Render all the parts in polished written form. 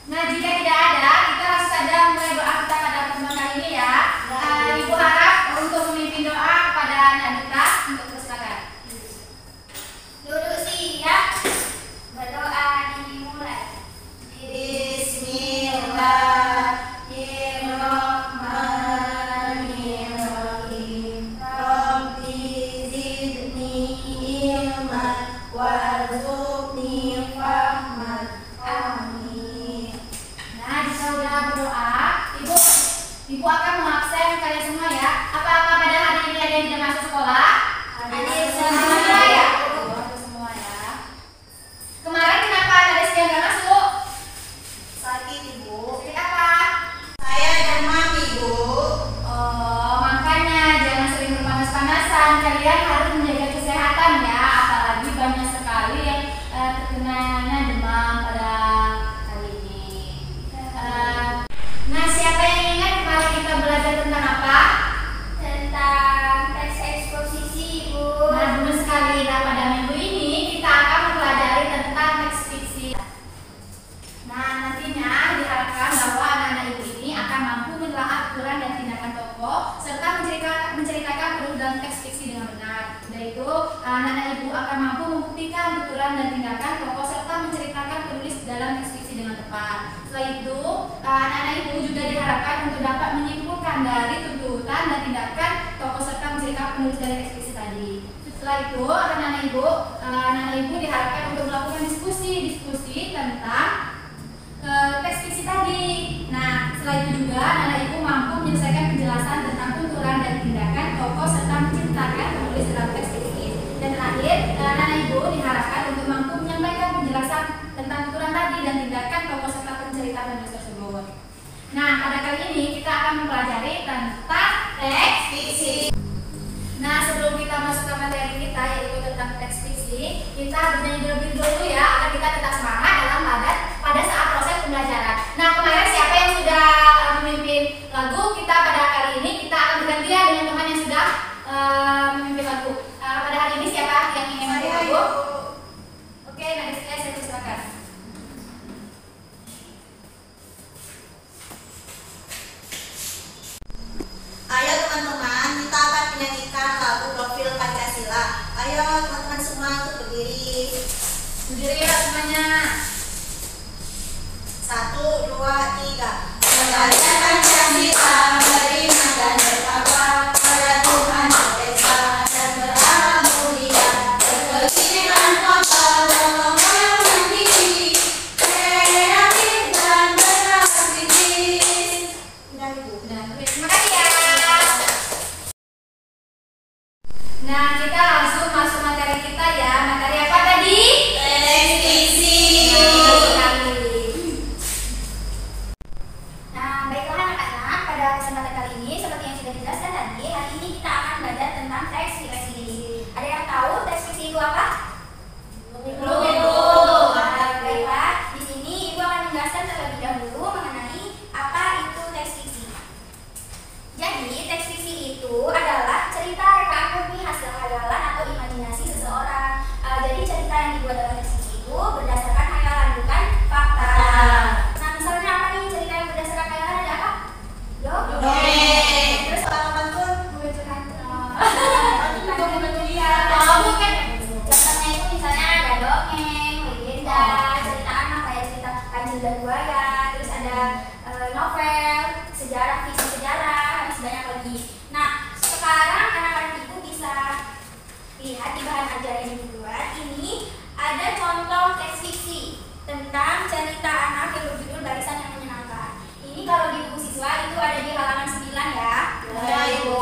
Nah, jika tidak ada, kita langsung saja mulai doa kita pada pertemuan kali ini ya. Ibu harap untuk memimpin doa kepada anak kita untuk bersilakan. Duduk siap, berdoa dimulai. Bismillahirrahmanirrahim. Rabbi zidni ilman warzuqni fahman. Amin. Nah, jika sudah berdoa, ibu akan mengabsen kalian semua ya. Apakah pada hari ini ada yang tidak masuk sekolah? Ada semua ya. Semua ya. Kemarin kenapa ada yang nggak masuk? Sakit ibu. Sakit apa? Saya demam ibu. Oh, makanya jangan sering berpanas-panasan. Kalian harus menjaga kesehatan ya. Apalagi banyak sekali yang terkena demam pada kali ini. Nah, siapa yang ingat kemarin kita belajar tentang apa? Tentang teks eksposisi ibu. Nah, benar sekali. Nah, pada minggu ini kita akan mempelajari tentang teks fiksi. Nah, nantinya diharapkan bahwa anak-anak ibu ini akan mampu menelaah aturan dan tindakan tokoh serta menceritakan penulis dalam teks fiksi dengan benar. Sudah itu, anak-anak ibu akan mampu membuktikan aturan dan tindakan tokoh serta menceritakan penulis dalam teks fiksi dengan tepat. Setelah itu, anak-anak ibu juga diharapkan untuk dapat menyimpulkan dari tuntutan dan tindakan tokoh serta menceritakan penulis dari teks fiksi tadi. Setelah itu, anak-anak ibu diharapkan untuk melakukan diskusi tentang teks fiksi tadi. Nah, setelah itu juga anak-anak ibu mampu menyelesaikan penjelasan tentang tuntutan dan tindakan tokoh serta menceritakan penulis dalam teks fiksi. Dan terakhir, anak-anak ibu diharapkan untuk mampu menyampaikan penjelasan tentang tuntutan tadi dan tindakan tokoh serta pencerita penulis tersebut. Nah, pada kali ini kita akan mempelajari tentang teks fiksi. Nah, sebelum kita masuk ke materi kita yaitu tentang teks fiksi, kita bernyanyi terlebih dahulu ya agar kita tetap semangat dalam pada saat proses pembelajaran. Nah, kemarin siapa yang sudah memimpin lagu? Kita pada kali ini kita akan bergantian dengan teman yang sudah memimpin lagu. Pada hari ini siapa yang ingin memimpin lagu? Oke, nah saya silakan. Ayo teman-teman, kita akan menyanyikan lagu Profil Pancasila. Ayo teman-teman semua untuk berdiri. Berdiri ya semuanya. 1, 2, 3. Mengajar Pancasila, beriman dan bertakwa pada Tuhan Yang Esa dan berakhlak mulia, berkeyakinan kokoh dalam yang mandiri, kreatif dan berkreasi kritis. Udah ibu. Terima kasih ya. Nah, kita langsung masuk materi kita ya. Materi apa tadi? lidah buaya, terus ada novel, sejarah, fiksi sejarah, masih banyak lagi. Nah, sekarang anak-anak ibu bisa lihat di bahan ajaran yang dibuat. Ini ada contoh teks fiksi tentang cerita anak yang berjudul Barisan yang Menyenangkan. Ini kalau di buku siswa itu ada di halaman 9 ya. Ya, Ibu.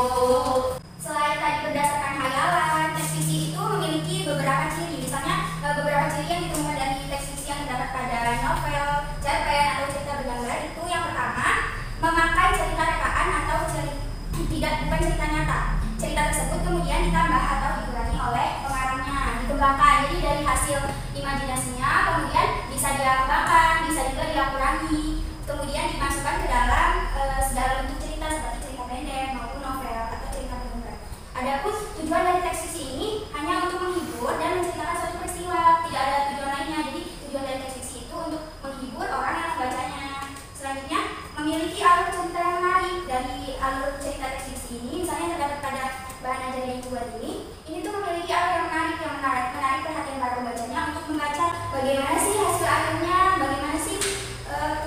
Selain tadi berdasarkan hayalan, teks fiksi itu memiliki beberapa ciri. Misalnya beberapa ciri yang ditemukan dari teks fiksi yang terdapat pada novel, cerpen, atau cerita bergambar itu yang pertama, memakai cerita rekaan atau bukan cerita nyata. Cerita tersebut kemudian ditambah atau dikurangi oleh pengarangnya, dikembangkan. Jadi dari hasil imajinasinya kemudian bisa dia kembangkan, bisa juga dia kurangi, kemudian dimasukkan ke dalam segala bentuk cerita seperti cerita pendek maupun novel atau cerita bergambar. Adapun tujuan dari teks fiksi ini hanya untuk menghibur dan menceritakan suatu peristiwa, tidak ada tujuan lainnya. Jadi tujuan dari teks fiksi itu untuk menghibur orang yang membacanya. Selanjutnya, memiliki alur cerita yang menarik. Dari alur cerita teks fiksi ini, misalnya terdapat pada bahan ajaran yang dibuat ini tuh memiliki alur yang menarik perhatian para pembacanya untuk membaca bagaimana sih hasil akhirnya, bagaimana sih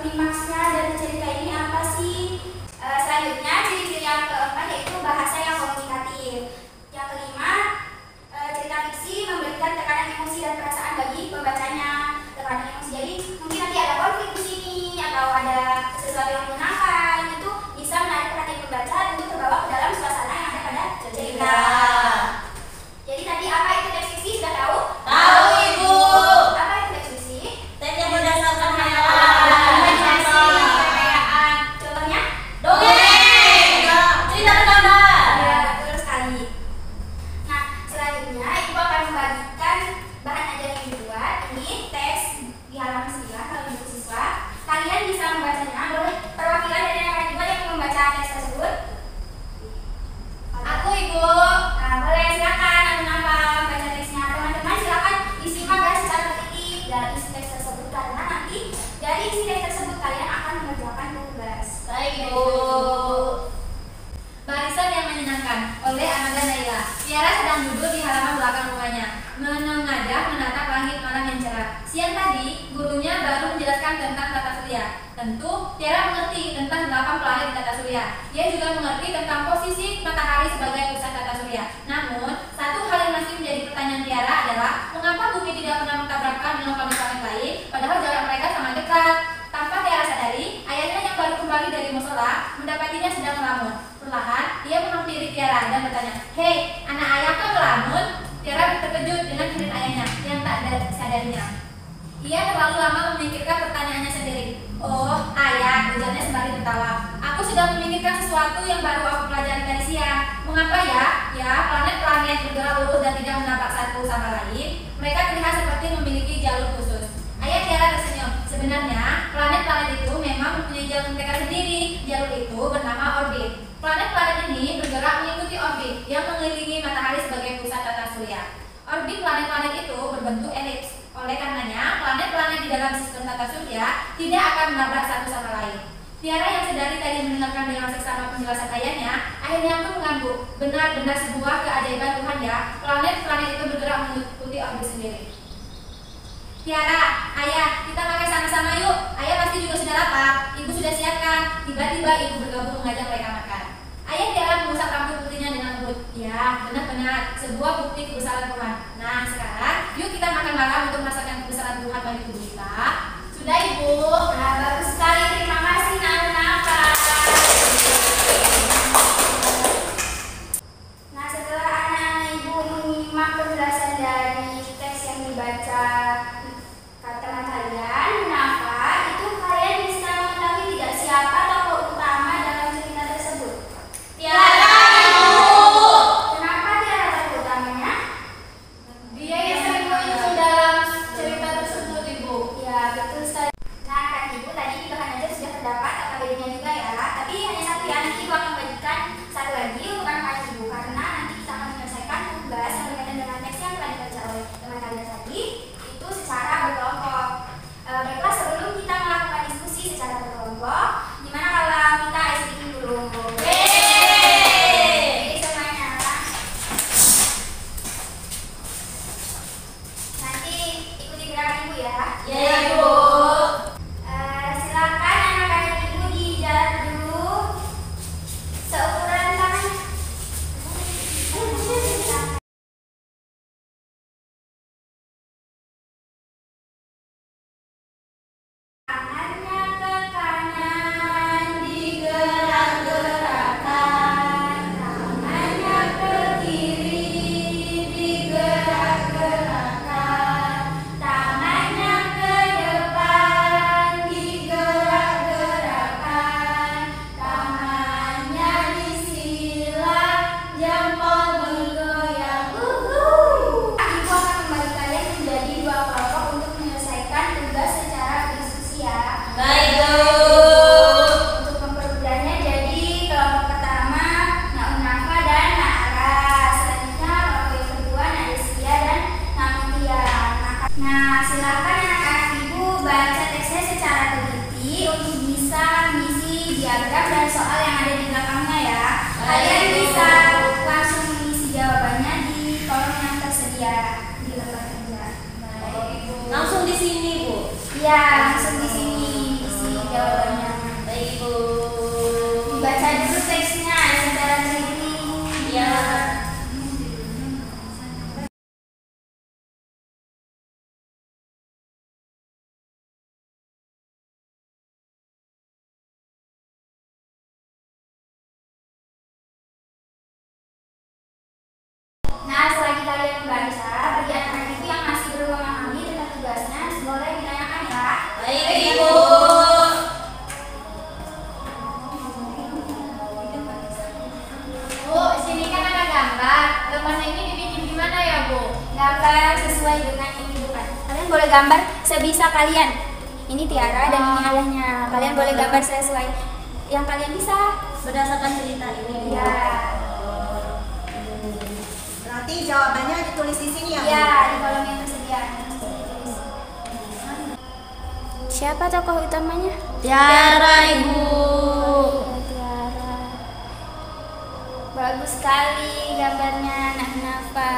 klimaksnya dari cerita ini apa sih. Selanjutnya, ciri-ciri yang keempat yaitu bahasa yang komunikatif. Yang kelima, cerita fiksi memberikan tekanan emosi dan perasaan bagi pembacanya. Tekanan emosi, jadi mungkin nanti ada konflik di sini atau ada sesuatu yang menyenangkan, itu bisa menarik perhatian pembaca untuk terbawa ke dalam suasana yang ada pada cerita. Jadi tadi apa itu teks fiksi, sudah tahu? Tahu, Ibu. Apa itu teks fiksi? Teks yang berdasarkan hayalan. Contohnya? Dongeng. Cerita bergambar. Ya, betul sekali. Nah, selanjutnya Ibu akan membagikan bahan ajaran yang dibuat. Ini teks di halaman 9 kalau di buku siswa. Kalian bisa membacanya. Boleh perwakilan dari anak-anak juga yang membaca teks tersebut? Aku, Ibu. Nah, boleh, silakan. Apa baca teksnya. Teman-teman silakan disimak ya secara teliti dari isi teks tersebut, karena nanti dari isi teks tersebut kalian akan mengerjakan tugas. Baik, Ibu. Barisan yang Menyenangkan oleh Amanda Naila. Tiara sedang duduk di halaman belakang rumahnya, menengadah menatap langit malam yang cerah. Siang tadi, gurunya baru menjelaskan tentang tata surya. Tentu, Tiara mengerti tentang 8 planet di tata surya. Dia juga mengerti tentang posisi matahari sebagai pusat tata surya. Namun, satu hal yang masih menjadi pertanyaan Tiara adalah mengapa bumi tidak pernah bertabrakan dengan planet-planet lain, padahal jarak mereka sangat dekat. Tanpa Tiara sadari, ayahnya yang baru kembali dari musola mendapatinya sedang melamun. Perlahan, dia menghampiri Tiara dan bertanya, "Hei, anak ayah kok melamun?" Tiara terkejut dengan hening ayahnya yang tak ada sadarinya. Ia terlalu lama memikirkan pertanyaannya sendiri. "Oh, ayah," ujarnya sembari tertawa. "Aku sedang memikirkan sesuatu yang baru aku pelajari tadi siang. Mengapa ya? Ya, planet-planet bergerak lurus dan tidak menabrak satu sama lain. Mereka terlihat seperti memiliki jalur khusus." Ayah Tiara tersenyum. Sebenarnya, planet-planet itu memang mempunyai jalur mereka sendiri. Jalur itu bernama orbit. Planet-planet ini bergerak mengikuti orbit yang mengelilingi matahari sebagai pusat tata surya. Orbit planet-planet itu berbentuk elips. Oleh karenanya, planet-planet di dalam sistem tata surya tidak akan menabrak satu sama lain. Tiara yang sedari tadi mendengarkan dengan seksama penjelasan ayahnya, akhirnya pun mengangguk. Benar-benar sebuah keajaiban Tuhan ya, planet-planet itu bergerak mengikuti orbit sendiri. "Tiara, ayah, kita makan sama-sama yuk. Ayah pasti juga sudah lapar. Ibu sudah siapkan." Tiba-tiba ibu bergabung mengajak mereka makan. Ayah Tiara mengusap rambut putihnya dengan lembut. "Ya, benar-benar sebuah bukti kebesaran Tuhan. Nah, sekarang yuk kita makan malam untuk merasakan kebesaran Tuhan bagi tubuh kita." "Sudah, Ibu." Nah, bagus sekali. Terima kasih, Nana. Nah, setelah anak-anak Ibu menyimak penjelasan dari teks yang dibaca teman kalian, kenapa itu kalian bisa mengetahui tidak siapa tokoh utama dalam cerita tersebut? Tiara, Ibu. Kenapa Tiara tokoh utamanya? Dia yang sering muncul dalam cerita tersebut, Ibu. Ya, betul sekali. Nah, kan Ibu tadi di bahan ajar sudah terdapat AKBD-nya juga ya. Tapi hanya satu ya, nanti Ibu akan bagikan satu lagi untuk anak Ibu, karena nanti kita akan menyelesaikan tugas yang berkaitan dengan teks yang telah dibaca oleh teman kalian tadi itu secara berkelompok. Baiklah, sebelum kita melakukan diskusi secara berkelompok, gimana kalau kita isi dulu? Oke, semuanya. Nanti ikuti gerakan Ibu ya. Ya, Ibu. silakan anak-anak ibu baca teksnya secara teliti untuk bisa mengisi diagram dan soal yang ada di belakangnya ya. Kalian bisa langsung mengisi jawabannya di kolom yang tersedia di lembar kerja. Langsung di sini, Bu. Iya, langsung di sini isi jawabannya. Baik, Bu. Baca dulu teksnya secara teliti. Iya. Nah, selagi kalian membaca, bagi anak-anak itu yang masih belum memahami tentang tugasnya, boleh ditanyakan ya. Baik, Ibu. Bu, sini kan ada gambar. Gambarnya ini dibikin gimana ya, Bu? Gambar sesuai dengan yang dibutuhkan. Kalian boleh gambar sebisa kalian. Ini Tiara dan ini ayahnya. Kalian boleh gambar sesuai yang kalian bisa. Berdasarkan cerita ini, Bu. Ya, Berarti jawabannya ditulis di sini ya, Bu? ya di kolom yang tersedia. Siapa tokoh utamanya? Tiara, Ibu. Tiara. Bagus sekali gambarnya, Nak Nafa.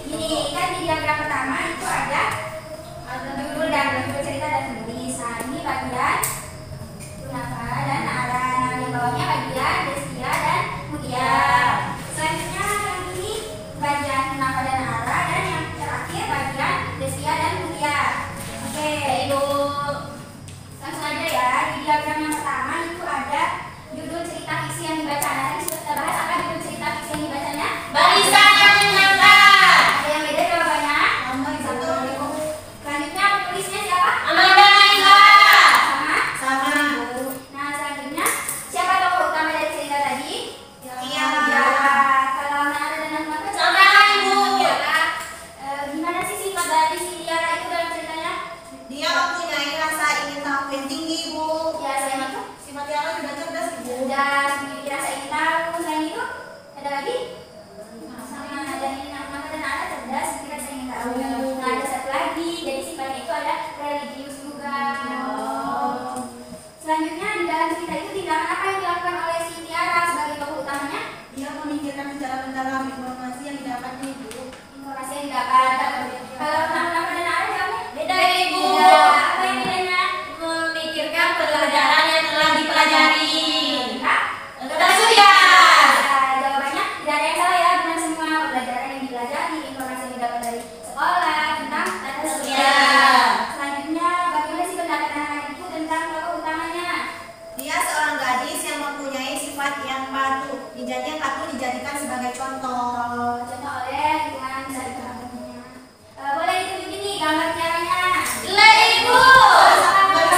Ini kan di diagram pertama itu ada judul dan bentuk cerita dan penulis. Nah, ini bagian Nafa dan Ara. Nah, di bawahnya bagian Destia dan Mutia. Selanjutnya yang ini bagian Nafa dan Ara, dan yang terakhir bagian Destia dan Mutia. Oke, Ibu. Langsung aja ya. Di diagram yang pertama itu ada judul cerita fiksi yang dibaca. Nah, tadi sudah kita bahas apa judul cerita fiksi yang dibacanya? Barisan yang menyenangkan. Ada yang beda jawabannya? Selanjutnya penulisnya siapa? Amanda Naila. Sama? Sama. Nah, selanjutnya siapa tokoh utama dari cerita tadi? Tiara. Ya, kalau Nara dan Ahmad Sama, Ibu. gimana sih sifat dari si Tiara itu dalam ceritanya? Dia mempunyai rasa ingin tahu yang tinggi, Bu. Ya, selain itu Sifat Tiara juga cerdas, Ibu. udah memiliki rasa ingin tahu. Selain itu ada lagi? Sama dan ini Ahmad dan Nara cerdas, memiliki rasa ingin tahu. Nah, ada satu lagi. Jadi sifatnya itu ada religius juga. Selanjutnya di dalam cerita itu tindakan apa yang dilakukan oleh si Tiara sebagai tokoh utamanya? Dia memikirkan secara mendalam informasi yang didapatnya, Ibu. Informasi yang didapat. Kalau nama-nama dan arah jawabnya Beda, Ibu. beda. Apa yang bedanya? Memikirkan pelajaran yang telah dipelajari. Kak? Sudah, sudah. Nah, jawabannya tidak ada yang salah ya, benar semua. Pelajaran yang dipelajari, informasi yang didapat dari sekolah tentang tata surya. Iya. Selanjutnya, bagaimana sih pendapat anak-anak itu tentang tokoh utamanya? Dia seorang gadis yang mempunyai sifat yang patuh. Yang patuh dijadikan sebagai contoh. Contoh oleh lingkungan dari teman-temannya. Boleh ditunjukin nih gambar Tiaranya. Lah, Ibu.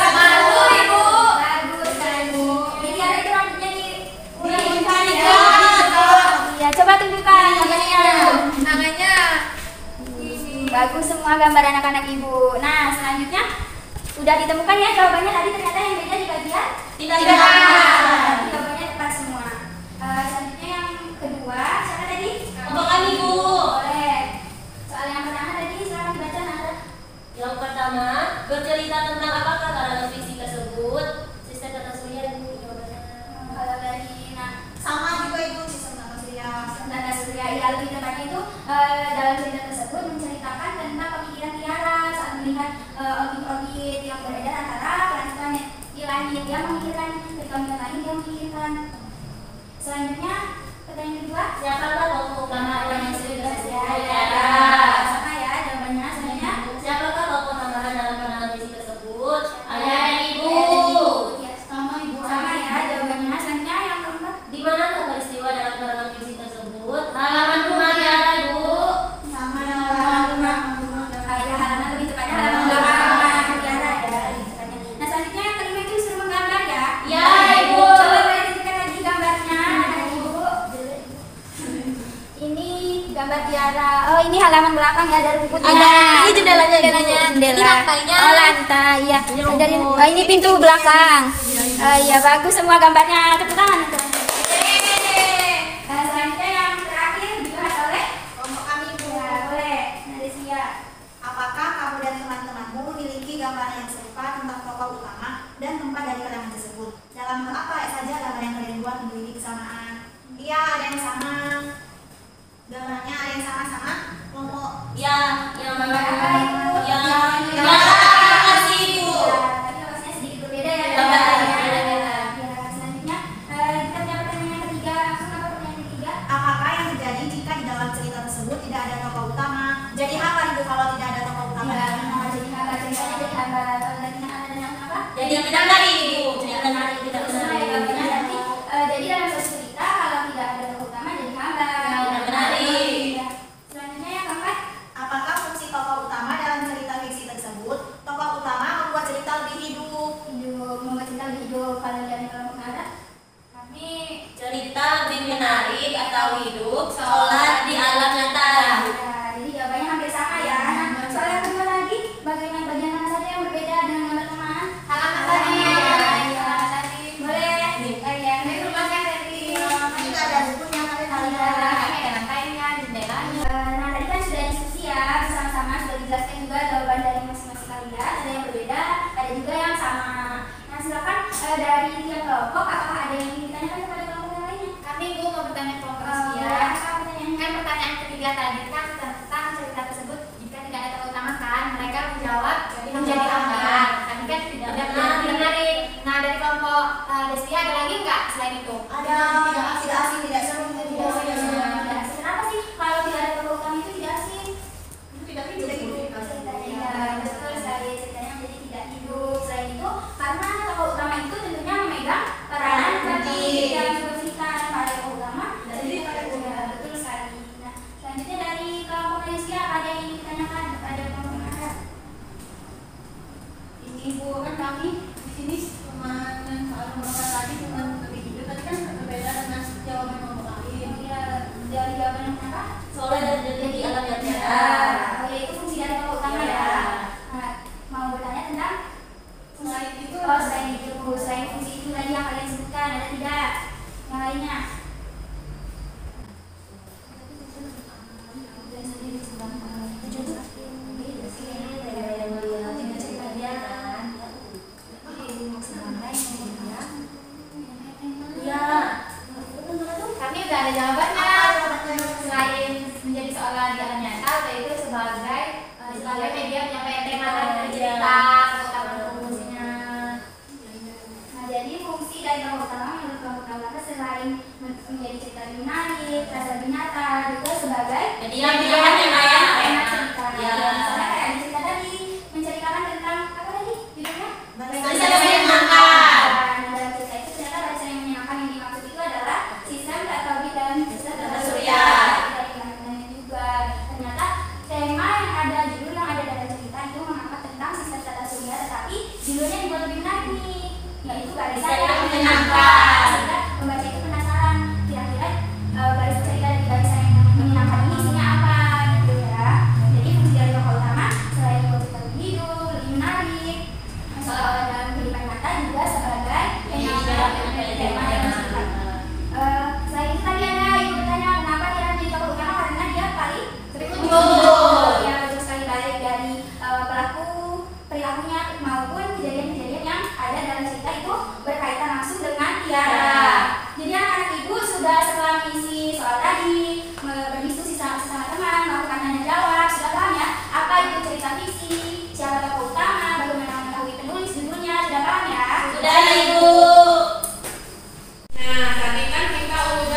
Malu, Ibu. Bagus kan, Ibu. Ini Tiara itu rambutnya Diikat. Iya, coba tunjukkan gambarnya. Tangannya Bagus semua gambar anak-anak ibu. Nah, selanjutnya udah ditemukan ya jawabannya tadi, ternyata yang beda di bagian Tidak. jawabannya tepat semua. Selanjutnya yang kedua, siapa tadi? Apakah, Ibu? Boleh. Soal yang pertama tadi silakan dibaca Nara. Yang pertama, bercerita tentang apakah karangan fiksi tersebut? Sistem tata surya, Ibu, jawabannya. Kalau dari Selanjutnya pertanyaan kedua. Siapakah tokoh utama yang sudah Tiara. Sama ya jawabannya. Selanjutnya. Siapakah tokoh tambahan dalam penerangan visi tersebut? Ayah dan ibu. Sama ibu. Sama ya jawabannya. Selanjutnya yang keempat. Di mana peristiwa dalam penerangan visi tersebut? Halaman rumah Tiara, ibu. Sama halaman rumah. Ya halaman lebih tepatnya halaman belakang Tiara ya. Nah selanjutnya yang kelima itu disuruh menggambar ya. Ya, ibu. Coba boleh tunjukkan lagi gambarnya. Ibu. Ini gambar Tiara. Oh ini halaman belakang ya dari buku Tiara. Ini jendelanya, ibu. Jendela. Ini lantainya. Oh lantai ya. Dari ini pintu belakang. Iya bagus semua gambarnya. Tepuk tangan untuk. Selanjutnya yang terakhir dibahas oleh Kelompok kami, Bu. ya boleh Nadesia. Apakah kamu dan teman-temanmu memiliki gambaran yang serupa tentang tokoh utama dan tempat dari karangan tersebut? Dalam hal apa saja gambar yang kalian buat memiliki kesamaan? Iya, ada yang sama. Gambarnya ada yang sama-sama kelompok. Ya, yang mana? Apa itu? Yang Yang- kasih, ibu. Tapi lokasinya sedikit berbeda ya. Gambar. Ya, selanjutnya kita punya pertanyaan yang ketiga. Langsung apa pertanyaan ketiga? Apakah yang terjadi jika di dalam cerita tersebut tidak ada tokoh utama? Jadi apa itu kalau tidak ada tokoh utama? Ya, jadi hamba ceritanya jadi hamba. Kalau lagi ada yang apa? Jadi kita dari ibu. Cerita dari kita Sesuai dari gambarnya nanti. Jadi dalam suatu cerita kalau tidak ada tokoh utama jadi hamba. Ya, menarik. Ya. Selanjutnya yang keempat. Apakah fungsi tokoh utama dalam cerita fiksi tersebut? Tokoh utama membuat cerita lebih hidup. Hidup, membuat cerita lebih hidup. Kalau dari kelompok ada, Kami cerita lebih menarik atau hidup sholat di alam nyata. ya, jadi jawabannya hampir sama ya. Nah, soal yang kedua lagi, bagaimana bagian mana saja yang berbeda dengan gambar teman? Halaman Tadi. tadi. Ya, Halaman tadi. boleh. Ya, ini rumahnya tadi. Ini ada bukunya kalian Iya. lihat. Kami ada lantainya, jendelanya. Nah, tadi kan sudah diskusi ya, bersama-sama sudah dijelaskan juga jawaban dari masing-masing kalian. Ada yang berbeda, ada juga yang sama. Nah, silakan dari tiap kelompok, apakah ada yang ingin ditanyakan kepada kelompok yang lainnya? Kami Bu mau bertanya kelompok Ya, Rizkia. apa pertanyaannya? Kan pertanyaan ketiga tadi kan tentang cerita tersebut jika tidak ada tokoh utama kan mereka menjawab menjadi hamba. Tadi kan tidak menarik. Nah dari kelompok Destia ada lagi nggak selain itu? Ada tidak asing, tidak seru, tidak asing. Tidak asing. Kenapa sih kalau tidak ada tokoh utama itu tidak asing? Tidak hidup. Ceritanya betul sekali, ceritanya menjadi tidak hidup. Selain itu, karena tokoh utama itu tentunya memegang peranan penting dalam sebuah cerita. Kalau ada tokoh utama, jadi ya, betul sekali. Nah, selanjutnya dari kelompok Malaysia ada yang ingin ditanyakan kepada kelompok yang ada? Ini Bu, kan kami di sini cuma soal nomor tadi cuma lebih hidup, tadi kan berbeda dengan jawaban nomor lain. Ya, dari jawaban yang apa? Sholat dan jadi alam nyata. Oh, yaitu fungsi dari tokoh utama ya. Nah, mau bertanya tentang Selain itu, selain fungsi itu tadi yang kalian sebutkan ada tidak yang lainnya? Ya. Kami udah ada jawabannya. Apa jawabannya? Selain menjadi seorang di alam nyata, yaitu sebagai media penyampaian tema dari cerita atau fungsinya. Nah, jadi fungsi dari tokoh utama menurut kelompok Kalaka selain menjadi cerita lebih menarik, terasa lebih nyata, juga sebagai Media penyampaian tema cerita. Ya. Misalnya kayak di cerita tadi menceritakan tentang apa tadi judulnya? Barisan yang menyenangkan. Nah, dalam cerita itu ternyata barisan yang menyenangkan yang dimaksud itu adalah sistem tata ubi dan sistem tata surya. Dari kandungannya juga ternyata tema yang ada judul yang ada dalam cerita itu mengangkat tentang sistem tata surya, tetapi judulnya dibuat lebih menarik, yaitu barisan yang menyenangkan. Sehingga pembaca itu penasaran kira-kira barisan cerita dari barisan yang menyenangkan ini isinya apa gitu ya. Jadi fungsi dari tokoh utama selain membuat kita lebih hidup, lebih menarik, soal dalam kehidupan nyata juga sebagai tema yang bersifat. Selain itu tadi ada yang bertanya kenapa dia menjadi tokoh utama, karena dia paling sering muncul. Ya betul sekali, baik dari pelaku perilakunya maupun kejadian-kejadian yang ada dalam cerita itu berkaitan langsung dengan Tiara. Jadi anak-anak ibu sudah setelah mengisi soal tadi, berdiskusi sama teman, melakukan tanya jawab, sudah paham ya apa itu cerita fiksi, siapa tokoh utama, bagaimana mengetahui penulis, judulnya, sudah paham ya? Sudah, Ibu. Nah, tadi kan kita udah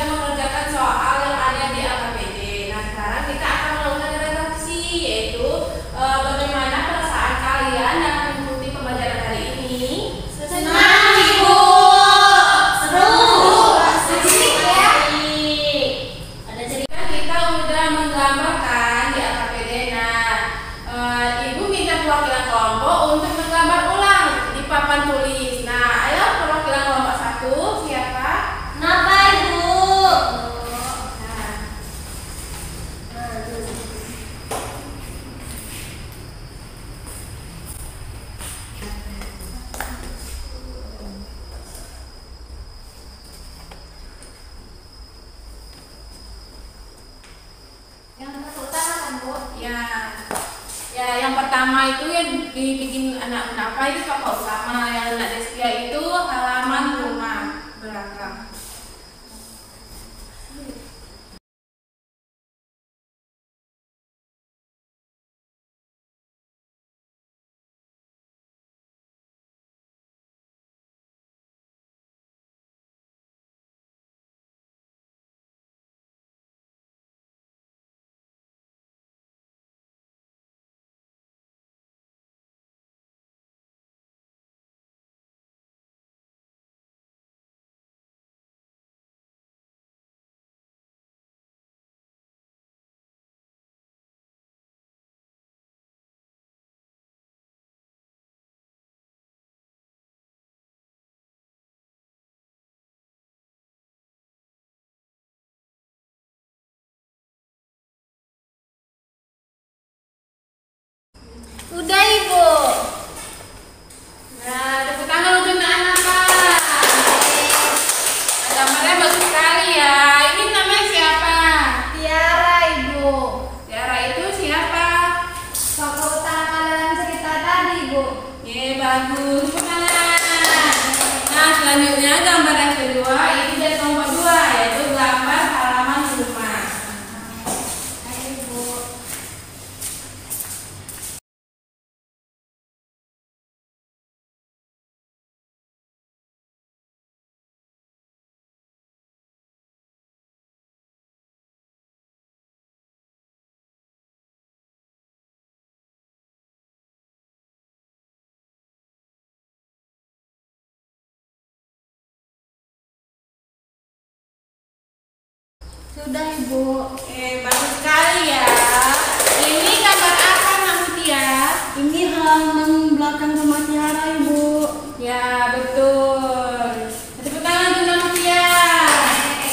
Ya, yang pertama itu yang dibikin anak Munafa itu tokoh utama, yang anak Destia itu halaman rumah belakang. Udah Ibu. Nah, tepuk tangan untuk anak Pak. Gambarnya bagus sekali ya. Ini namanya siapa? Tiara, Ibu. Tiara itu siapa? Tokoh utama dalam cerita tadi, Bu. Bagus. Tepuk tangan. Nah, selanjutnya gambar yang kedua ini dari kelompok 2, yaitu gambar halaman rumah. Ayo, Ibu. Sudah Ibu. Bagus sekali ya. Ini gambar apa, Nak Mutia? Ini halaman belakang rumah Tiara, Ibu. Ya, betul. Tepuk tangan untuk Nak Mutia.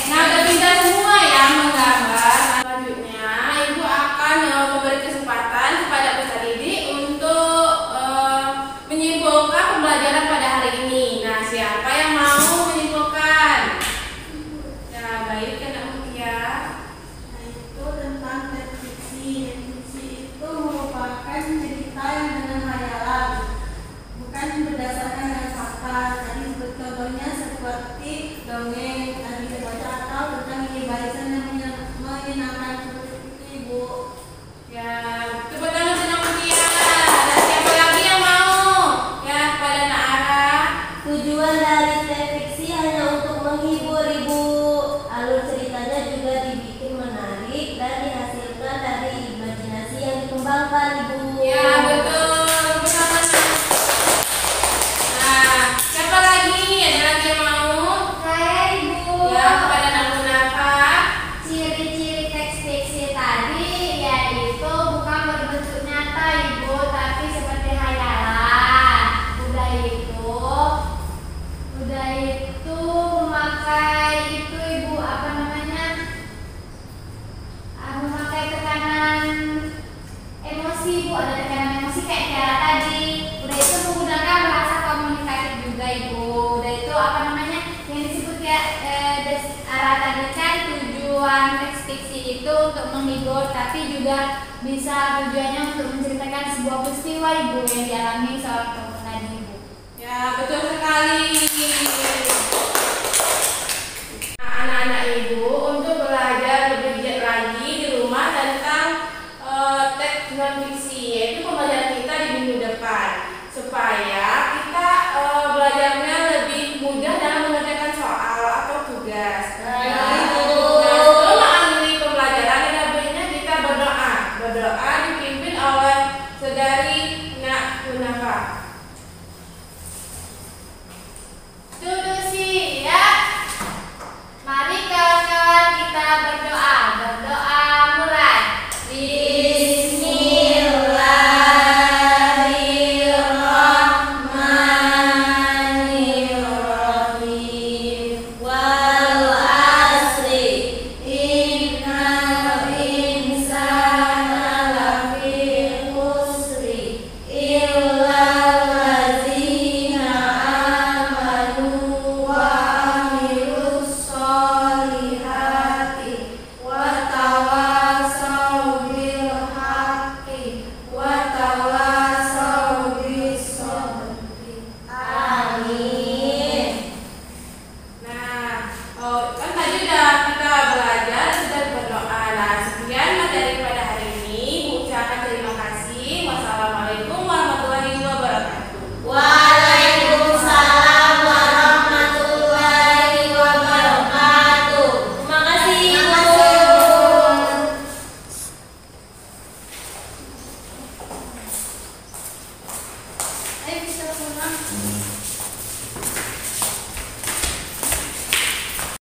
Nah, udah pintar semua ya menggambar. Selanjutnya, Ibu akan memberi kesempatan kepada peserta didik untuk menyimpulkan pembelajaran pada hari ini. Nah, siapa yang mau menyimpulkan? Ya, baik kan Nak Mutia. Nah, itu tentang fiksi. Fiksi itu merupakan cerita yang dengan hayalan, bukan berdasarkan dengan fakta. Tadi contohnya seperti dongeng tadi dibaca atau tentang kehidupan yang menyenangkan seperti itu, Ibu. Ya, tepuk tangan untuk Nak Mutia. Dan siapa lagi yang mau? Ya, kepada Nak Ara. Tujuan dari fiksi hanya untuk menghibur Ibu. Alur ceritanya juga dibikin menarik dan dihasilkan dari imajinasi yang dikembangkan Ibu. Ya, betul. Tepuk tangan. Nah, siapa lagi? Ada lagi yang mau? Saya, Ibu. Ya, kepada Nak Munafa. Ciri-ciri teks fiksi tadi yaitu bukan berbentuk nyata, Ibu, tapi seperti hayalan. Udah itu memakai itu, Ibu, apa namanya? Memakai tekanan emosi, Bu. Ada tekanan emosi kayak Tiara tadi. Udah itu menggunakan bahasa komunikatif juga, Ibu. Udah itu apa namanya? Yang disebut ya arah tadi kan tujuan teks fiksi itu untuk menghibur, tapi juga bisa tujuannya untuk menceritakan sebuah peristiwa, Ibu, yang dialami seorang tokoh tadi, Ibu. Ya, betul sekali. Nah, anak-anak Ibu untuk belajar lebih giat lagi di rumah tentang teks non fiksi, yaitu pembelajaran kita di minggu depan, supaya kita belajarnya lebih mudah dalam mengerjakan soal atau tugas. Nah, sebelum mengakhiri pembelajaran, ada baiknya kita berdoa dipimpin oleh saudari Nak Munafa. Duduk siap. Mari ke Ayo kita pulang.